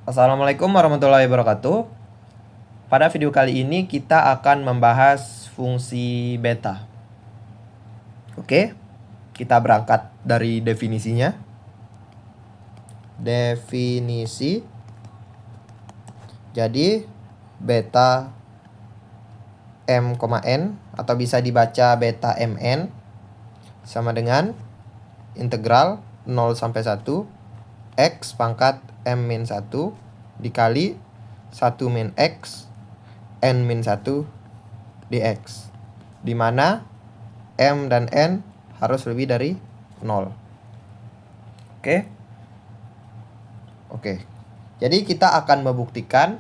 Assalamualaikum warahmatullahi wabarakatuh. Pada video kali ini kita akan membahas fungsi beta. Oke, kita berangkat dari definisinya. Definisi. Jadi beta m,n atau bisa dibaca beta mn sama dengan integral 0 sampai 1 x pangkat m-1 dikali 1 min x n-1 dx, dimana m dan n harus lebih dari 0. Oke. Jadi kita akan membuktikan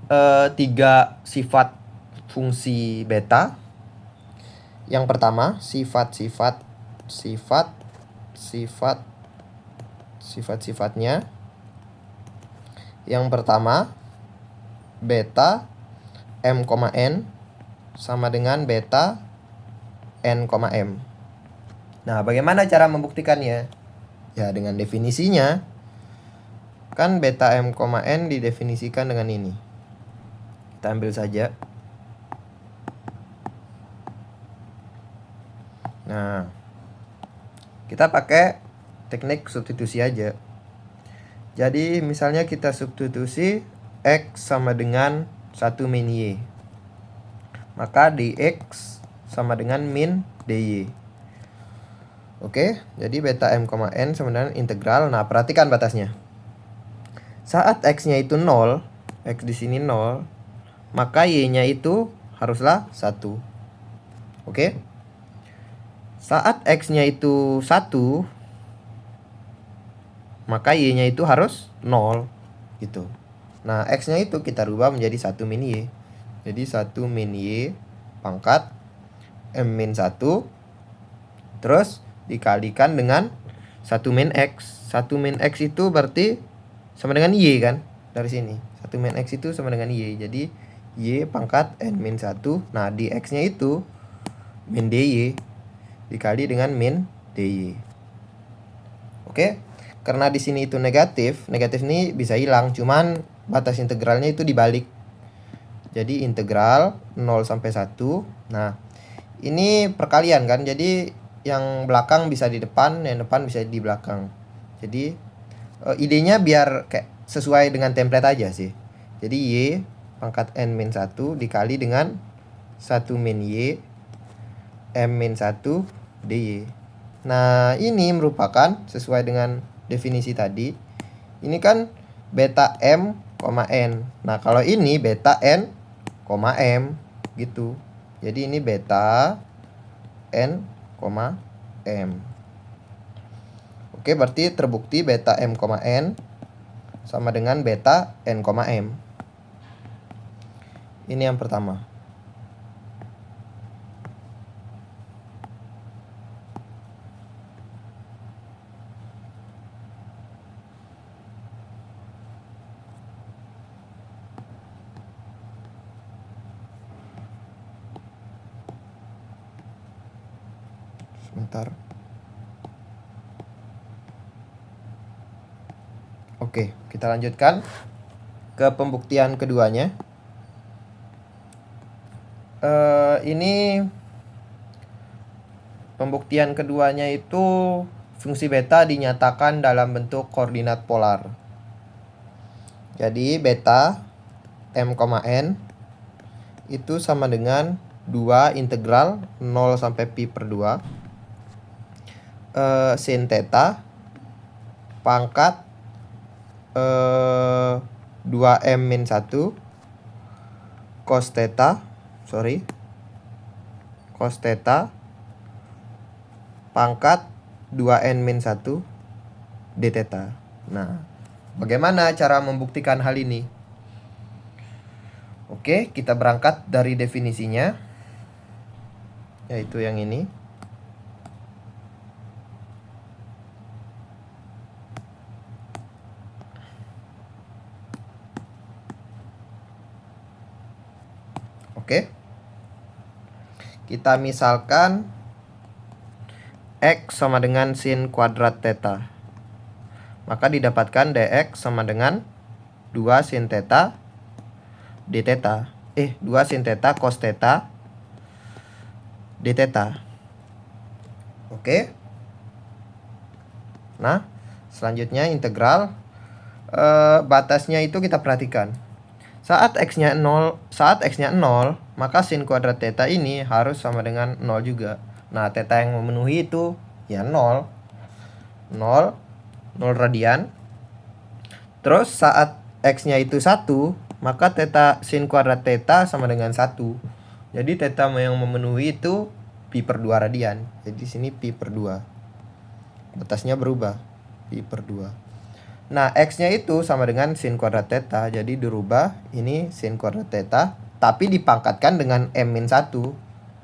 3 sifat fungsi beta. Yang pertama, sifat-sifatnya. Yang pertama, beta m,n sama dengan beta n,m. Nah, bagaimana cara membuktikannya? Ya, dengan definisinya. Kan beta m,n didefinisikan dengan ini. Kita ambil saja. Nah, kita pakai teknik substitusi aja. Jadi misalnya kita substitusi x sama dengan 1 min y, maka dx sama dengan min dy. Oke, jadi beta m,n sama dengan integral. Nah, perhatikan batasnya. Saat x-nya itu 0, x di sini 0, maka y-nya itu haruslah 1. Oke. Saat x-nya itu 1, maka y-nya itu harus 0 gitu. Nah, x-nya itu kita rubah menjadi 1 min y. Jadi 1 min y pangkat m-1 terus dikalikan dengan 1 min x. 1 min x itu berarti sama dengan y kan? Dari sini. 1 min x itu sama dengan y. Jadi y pangkat n-1. Nah, di x-nya itu min dy dikali dengan min dy. Oke? Karena di sini itu negatif ini bisa hilang, cuman batas integralnya itu dibalik. Jadi integral 0 sampai 1. Nah, ini perkalian kan. Jadi yang belakang bisa di depan, yang depan bisa di belakang. Jadi idenya biar kayak sesuai dengan template aja sih. Jadi y pangkat n-1 dikali dengan 1 min y m-1 dy. Nah, ini merupakan sesuai dengan definisi tadi. Ini kan beta m, n. Nah, kalau ini beta n, m gitu. Jadi ini beta n, m. Oke, berarti terbukti beta m, n sama dengan beta n, m. Ini yang pertama. Sebentar. Oke, kita lanjutkan ke pembuktian keduanya. Ini pembuktian keduanya itu fungsi beta dinyatakan dalam bentuk koordinat polar. Jadi beta m, n itu sama dengan 2 integral 0 sampai pi per 2 sin theta pangkat 2m-1 cos theta pangkat 2n-1 d theta. Nah, bagaimana cara membuktikan hal ini? Oke, kita berangkat dari definisinya, yaitu yang ini. Oke. Kita misalkan x sama dengan sin kuadrat theta. Maka didapatkan dx sama dengan 2 sin theta d theta. 2 sin theta cos theta d theta. Oke. Nah, selanjutnya integral batasnya itu kita perhatikan. Saat x-nya 0, maka sin kuadrat theta ini harus sama dengan 0 juga. Nah, theta yang memenuhi itu ya 0. 0 radian. Terus saat x-nya itu 1, maka sin kuadrat theta sama dengan 1. Jadi theta yang memenuhi itu pi per 2 radian. Jadi sini pi per 2. Batasnya berubah, pi per 2. Nah, x-nya itu sama dengan sin kuadrat theta. Jadi dirubah, ini sin kuadrat theta, tapi dipangkatkan dengan m-1.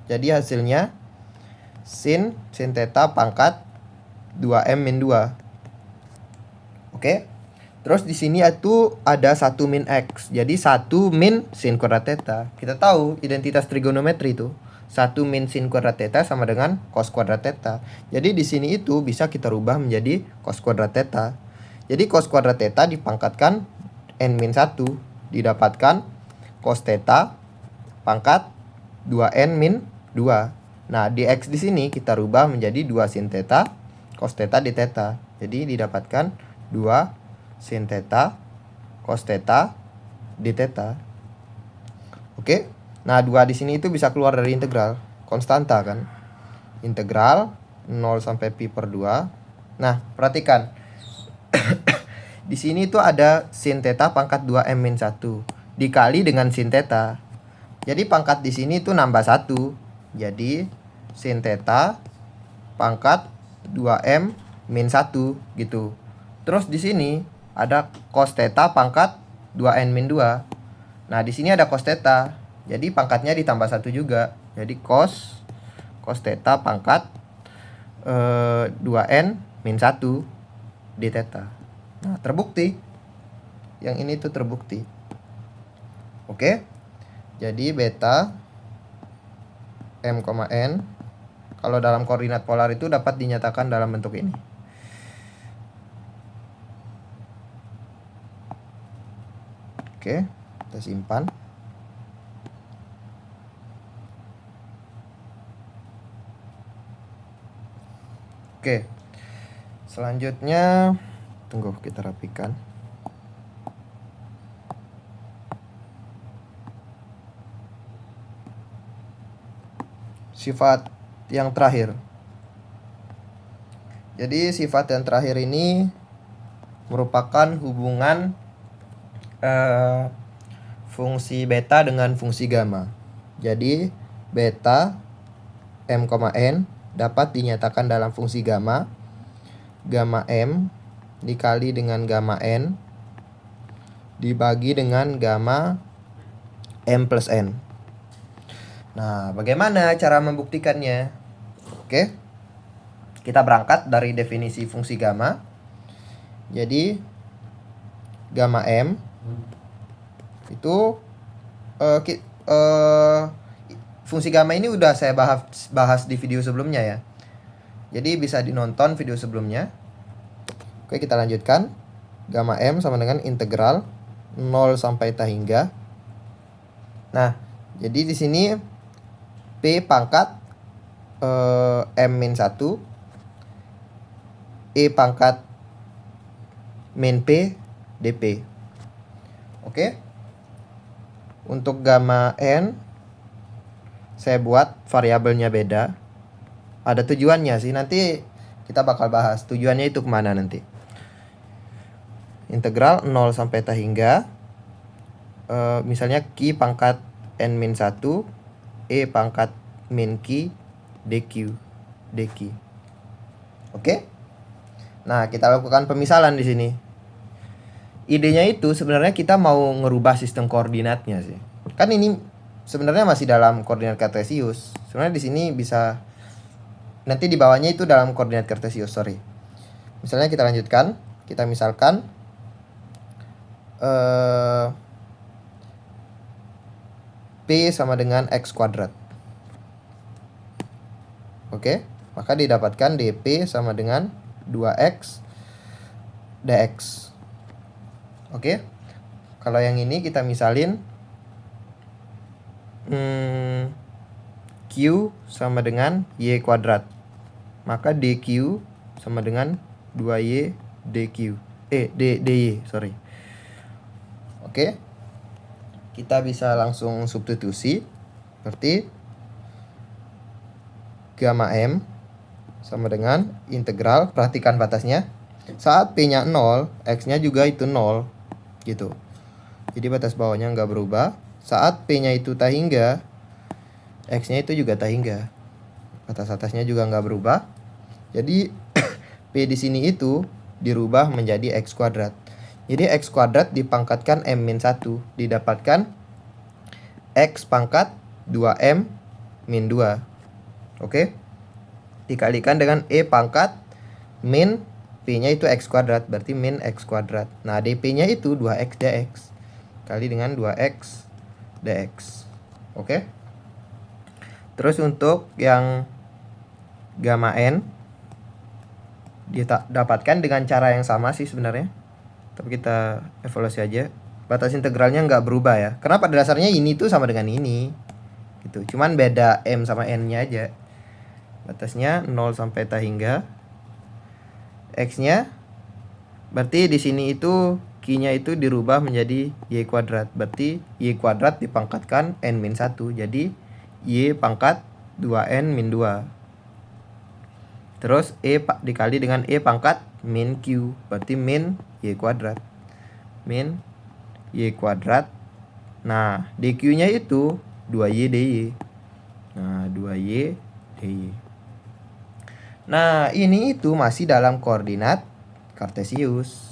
Jadi hasilnya sin theta pangkat 2m-2. Oke. Terus di sini itu ada 1 min x. Jadi 1 min sin kuadrat theta. Kita tahu identitas trigonometri itu. 1 min sin kuadrat theta sama dengan cos kuadrat theta. Jadi di sini itu bisa kita rubah menjadi cos kuadrat theta. Jadi cos kuadrat theta dipangkatkan n-1, didapatkan cos theta pangkat 2n-2. Nah, di x di sini kita rubah menjadi 2 sin theta cos theta d theta. Jadi didapatkan 2 sin theta cos theta d theta. Oke. Nah, 2 di sini itu bisa keluar dari integral, konstanta kan. Integral 0 sampai pi per 2. Nah, perhatikan. Di sini itu ada sin theta pangkat 2m-1 dikali dengan sin theta. Jadi pangkat di sini itu nambah 1. Jadi sin theta pangkat 2m-1 gitu. Terus di sini ada cos theta pangkat 2n-2. Nah, di sini ada cos theta. Jadi pangkatnya ditambah 1 juga. Jadi cos theta pangkat 2n-1 d theta. Nah, terbukti. Yang ini tuh terbukti. Oke. Jadi beta m, n kalau dalam koordinat polar itu dapat dinyatakan dalam bentuk ini. Oke, kita simpan. Oke. Selanjutnya tunggu kita rapikan. Sifat yang terakhir. Jadi sifat yang terakhir ini merupakan hubungan fungsi beta dengan fungsi gamma. Jadi beta m, n dapat dinyatakan dalam fungsi gamma. Gamma m dikali dengan gamma n dibagi dengan gamma m plus n. Nah, bagaimana cara membuktikannya? Oke. Kita berangkat dari definisi fungsi gamma. Jadi gamma m itu fungsi gamma ini udah saya bahas di video sebelumnya ya. Jadi bisa dinonton video sebelumnya. Oke, kita lanjutkan. Gamma m sama dengan integral 0 sampai ta hingga. Nah, jadi di sini p pangkat m-1 e pangkat min p dp. Oke. Untuk gamma n saya buat variabelnya beda. Ada tujuannya sih, nanti kita bakal bahas tujuannya itu kemana nanti. Integral 0 sampai ta hingga misalnya Q pangkat n-1 E pangkat min Q dq. Oke? Nah, kita lakukan pemisalan di sini. Idenya itu sebenarnya kita mau ngerubah sistem koordinatnya sih. Kan ini sebenarnya masih dalam koordinat kartesius. Sebenarnya di sini bisa nanti di bawahnya itu dalam koordinat kartesius, sorry. Misalnya kita lanjutkan, kita misalkan P sama dengan X kuadrat. Oke, maka didapatkan dP sama dengan 2X dx. Oke, Kalau yang ini kita misalin Q sama dengan Y kuadrat. Maka DQ sama dengan 2Y DQ. DY, sorry. Oke. Kita bisa langsung substitusi. Seperti gamma M sama dengan integral, perhatikan batasnya. Saat P-nya 0, X-nya juga itu 0. Gitu. Jadi batas bawahnya nggak berubah. Saat P-nya itu tak hingga, X-nya itu juga tak hingga. Batas atasnya juga nggak berubah. Jadi P di sini itu dirubah menjadi X kuadrat. Jadi X kuadrat dipangkatkan M-1, didapatkan X pangkat 2M min 2. Oke. Dikalikan dengan E pangkat min P-nya itu X kuadrat, berarti min X kuadrat. Nah, DP-nya itu 2X dx. Kali dengan 2X dx. Oke. Terus untuk yang gamma N didapatkan dengan cara yang sama sih sebenarnya. Tapi kita evaluasi aja. Batas integralnya nggak berubah ya. Karena pada dasarnya ini tuh sama dengan ini. Gitu. Cuman beda M sama N-nya aja. Batasnya 0 sampai tak hingga. X-nya berarti di sini itu Q-nya itu dirubah menjadi Y kuadrat. Berarti Y kuadrat dipangkatkan N-1. Jadi Y pangkat 2N min 2. Terus E dikali dengan E pangkat min Q. Berarti min Y kuadrat. Min Y kuadrat. Nah, DQ-nya itu 2Y dy. Nah, 2Y dy. Nah, ini itu masih dalam koordinat kartesius.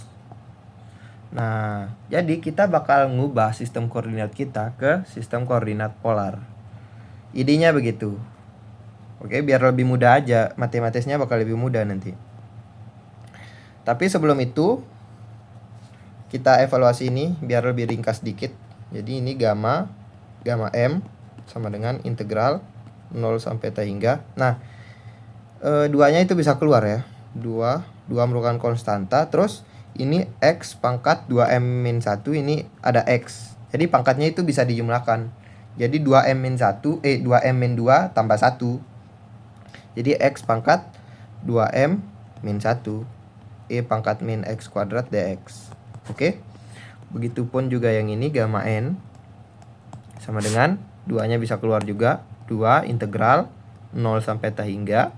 Nah, jadi kita bakal ngubah sistem koordinat kita ke sistem koordinat polar. Idenya begitu. Oke, biar lebih mudah aja. Matematisnya bakal lebih mudah nanti. Tapi sebelum itu, kita evaluasi ini biar lebih ringkas dikit. Jadi ini gamma M sama dengan integral 0 sampai tak hingga. Nah, duanya itu bisa keluar ya. 2 merupakan konstanta. Terus ini X pangkat 2M-1, ini ada X. Jadi pangkatnya itu bisa dijumlahkan. Jadi 2M-2 tambah 1. Jadi X pangkat 2M-1. E pangkat min X kuadrat dx. Oke. Begitupun juga yang ini gamma N sama dengan 2-nya bisa keluar juga. 2 integral 0 sampai tak hingga.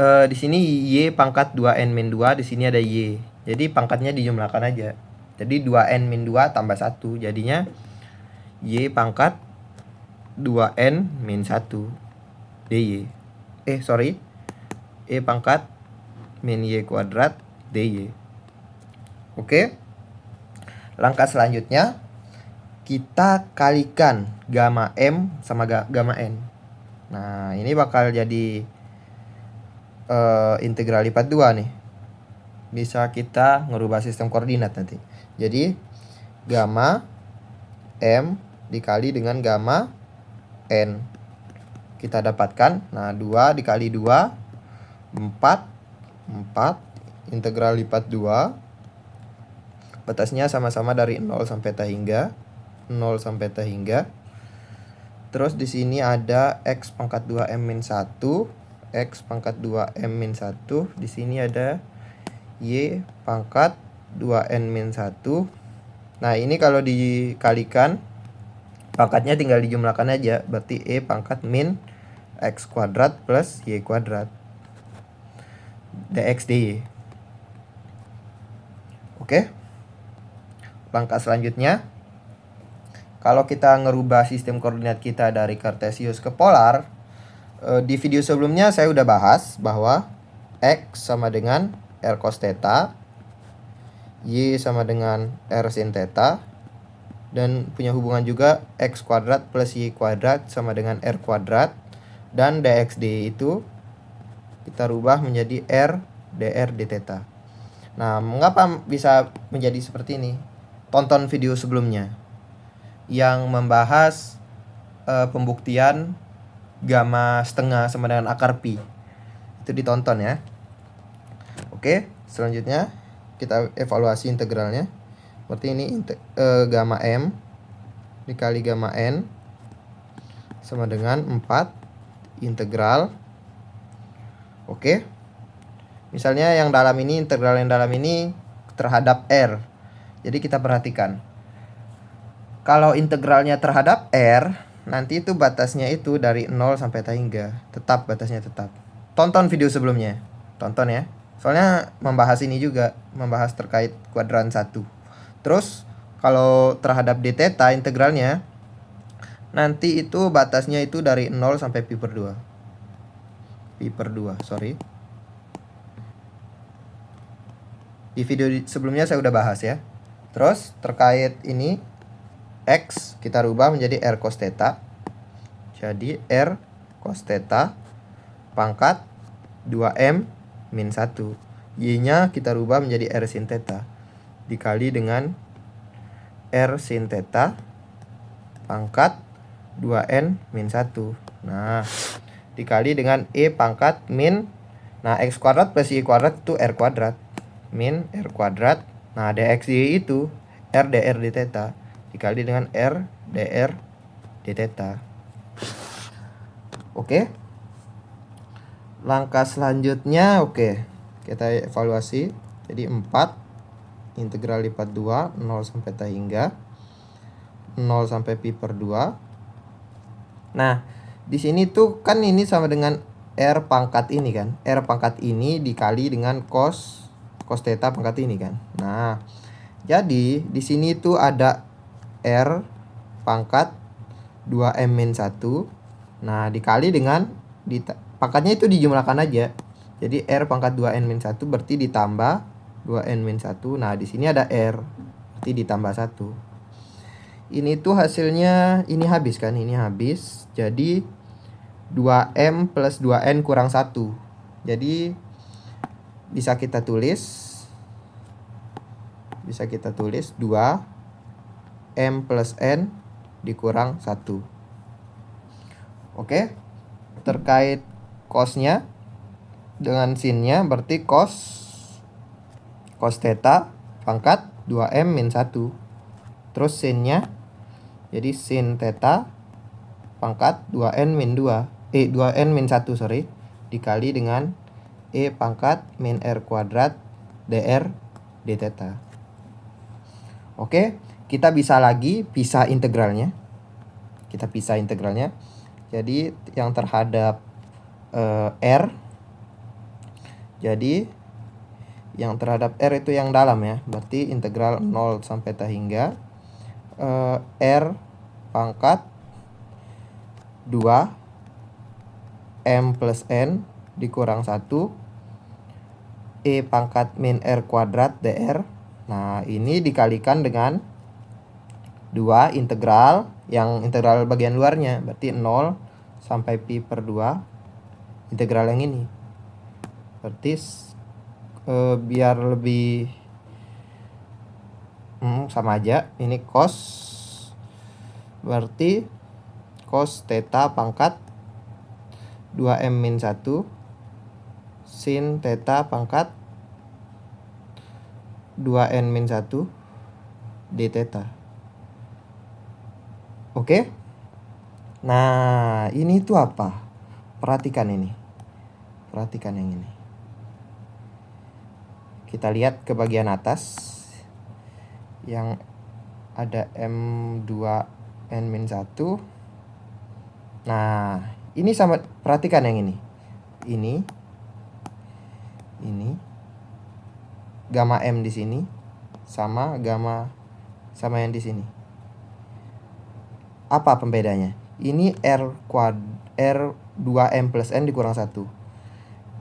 Di sini Y pangkat 2N-2, di sini ada Y. Jadi pangkatnya dijumlahkan aja. Jadi 2N-2 tambah 1. Jadinya Y pangkat 2N-1 dy. E pangkat min Y kuadrat dy. Oke. Langkah selanjutnya kita kalikan gamma M sama gamma N. Nah, ini bakal jadi integral lipat 2 nih. Bisa kita ngerubah sistem koordinat nanti. Jadi gamma M dikali dengan gamma N. Kita dapatkan, nah 2 dikali 2 4 integral lipat 2. Batasnya sama-sama dari 0 sampai tak hingga. 0 sampai tak hingga. Terus di sini ada X pangkat 2M-1. X pangkat 2M-1. Di sini ada Y pangkat 2N-1. Nah, ini kalau dikalikan pangkatnya tinggal dijumlahkan aja. Berarti E pangkat min X kuadrat plus Y kuadrat dx dy. Oke. Langkah selanjutnya, kalau kita ngerubah sistem koordinat kita dari kartesius ke polar, di video sebelumnya saya udah bahas bahwa X sama dengan R cos theta, Y sama dengan R sin theta, dan punya hubungan juga X kuadrat plus Y kuadrat sama dengan R kuadrat, dan dx dy itu kita rubah menjadi R dr d theta. Nah, mengapa bisa menjadi seperti ini? Tonton video sebelumnya yang membahas pembuktian gamma setengah sama dengan akar pi. Itu ditonton ya. Oke, selanjutnya kita evaluasi integralnya. Berarti ini gamma M dikali gamma N sama dengan 4 integral. Oke. Misalnya yang dalam ini, integral yang dalam ini terhadap R. Jadi kita perhatikan. Kalau integralnya terhadap R, nanti itu batasnya itu dari 0 sampai ta hingga. Tetap batasnya tetap. Tonton video sebelumnya. Tonton ya. Soalnya membahas ini juga, membahas terkait kuadran 1. Terus kalau terhadap d theta integralnya nanti itu batasnya itu dari 0 sampai pi per 2. Pi per 2, sorry. Di video sebelumnya saya udah bahas ya. Terus terkait ini X kita rubah menjadi R cos theta. Jadi R cos theta pangkat 2M min 1. Y-nya kita rubah menjadi R sin theta dikali dengan R sin theta pangkat 2N min 1. Nah, dikali dengan E pangkat min, nah X kuadrat plus Y kuadrat itu R kuadrat min R kuadrat. Nah, dxy itu R dr d theta dikali dengan R dr d theta. Oke. Langkah selanjutnya, oke, kita evaluasi. Jadi 4 integral lipat 2 0 sampai ta hingga 0 sampai pi per 2. Nah, di sini tuh kan ini sama dengan R pangkat ini kan. R pangkat ini dikali dengan cos theta pangkat ini kan. Nah, jadi di sini tuh ada R pangkat 2M min 1. Nah, dikali dengan pangkatnya itu dijumlahkan aja. Jadi R pangkat 2N min 1 berarti ditambah 2N min 1. Nah, di sini ada R. Berarti ditambah 1. Ini tuh hasilnya ini habis kan? Ini habis. Jadi 2M plus 2N kurang 1. Jadi bisa kita tulis 2M plus N dikurang 1. Oke. Terkait cosnya dengan sinnya berarti cos theta pangkat 2M min 1. Terus sinnya jadi sin theta pangkat 2N min 2N min 1 sorry, dikali dengan E pangkat min R kuadrat dr d theta. Oke, kita bisa lagi pisah integralnya. Jadi yang terhadap R, jadi yang terhadap R itu yang dalam ya. Berarti integral 0 sampai ta hingga R pangkat 2 M plus N dikurang 1 E pangkat min R kuadrat dr. Nah, ini dikalikan dengan 2 integral yang integral bagian luarnya. Berarti 0 sampai pi per 2 integral yang ini. Berarti biar lebih sama aja, ini cos, berarti cos theta pangkat 2M min 1 sin theta pangkat 2N min 1 d theta. Oke. Nah, ini tuh apa? Perhatikan ini. Perhatikan yang ini. Kita lihat ke bagian atas yang ada M2N min 1. Nah, ini sama, perhatikan yang ini. Ini gamma M di sini sama yang di sini. Apa pembedanya? Ini R2M plus N dikurang 1.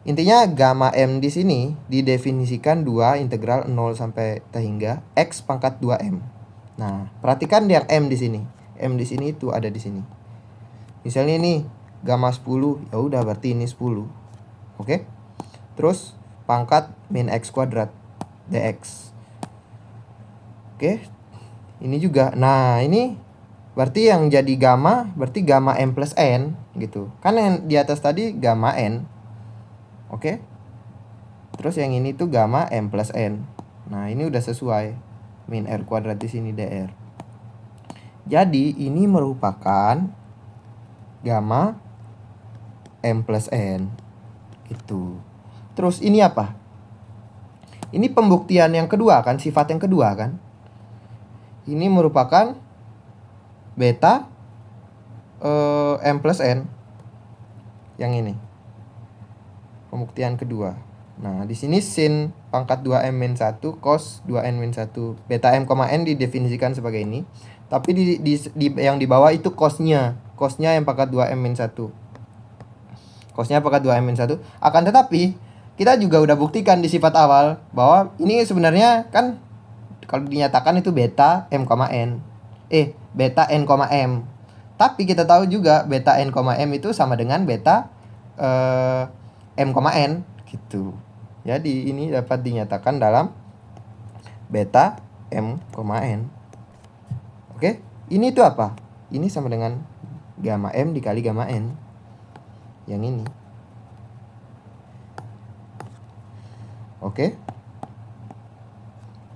Intinya gamma M di sini didefinisikan 2 integral 0 sampai ta hingga X pangkat 2M. Nah, perhatikan yang M di sini. M di sini itu ada di sini. Misalnya ini gamma 10, ya udah berarti ini 10. Oke? Terus pangkat min X kuadrat dx. Oke? Ini juga. Nah, ini berarti yang jadi gamma berarti gamma M plus N gitu. Kan yang di atas tadi gamma N. Oke. Terus yang ini tuh gamma M plus N. Nah, ini udah sesuai. min R kuadrat di sini dr. Jadi ini merupakan gamma M plus N gitu. Terus ini apa? Ini pembuktian yang kedua kan, sifat yang kedua kan. Ini merupakan beta M plus N. Yang ini pembuktian kedua. Nah, di sini sin pangkat 2M-1 cos 2N-1. Beta M, N didefinisikan sebagai ini. Tapi yang di bawah itu cosnya. Cosnya yang pangkat 2M-1. Cosnya pangkat 2M-1. Akan tetapi, kita juga udah buktikan di sifat awal bahwa ini sebenarnya kan kalau dinyatakan itu beta M, N. Beta N, M. Tapi kita tahu juga beta N, M itu sama dengan beta M, N gitu. Jadi ini dapat dinyatakan dalam beta M, N. Oke, ini itu apa? Ini sama dengan gamma M dikali gamma N. Yang ini. Oke.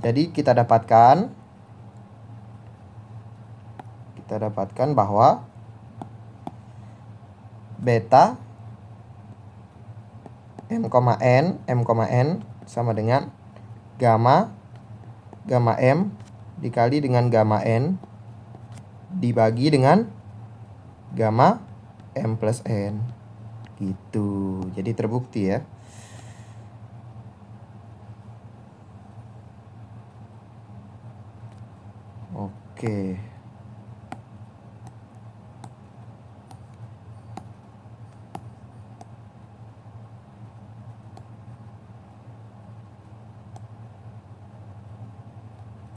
Jadi kita dapatkan bahwa beta M, N sama dengan gamma M dikali dengan gamma N dibagi dengan gamma M plus N gitu. Jadi terbukti ya. Oke.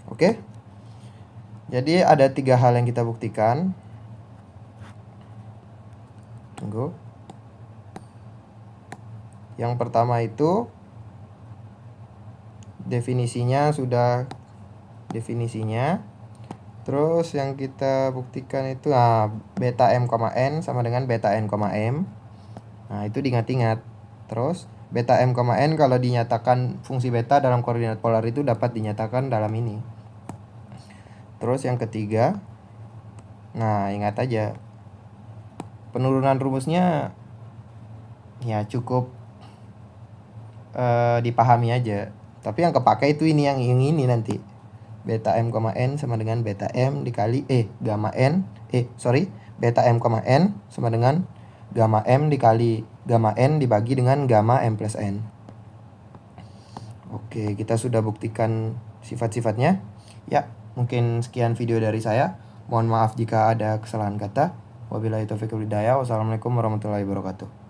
Oke. Jadi ada 3 hal yang kita buktikan. Tunggu. Yang pertama itu definisinya. Terus yang kita buktikan itu beta M, N sama dengan beta N, M. Nah, itu diingat-ingat. Terus beta M, N kalau dinyatakan fungsi beta dalam koordinat polar itu dapat dinyatakan dalam ini. Terus yang ketiga, nah ingat aja, penurunan rumusnya ya cukup dipahami aja. Tapi yang kepake itu ini yang ini nanti. Beta M, N sama dengan beta M dikali beta M, N sama dengan gamma M dikali gamma N dibagi dengan gamma M plus N. Oke, kita sudah buktikan sifat-sifatnya. Ya, mungkin sekian video dari saya. Mohon maaf jika ada kesalahan kata. Wabillahi taufiq wal hidayah. Wassalamualaikum warahmatullahi wabarakatuh.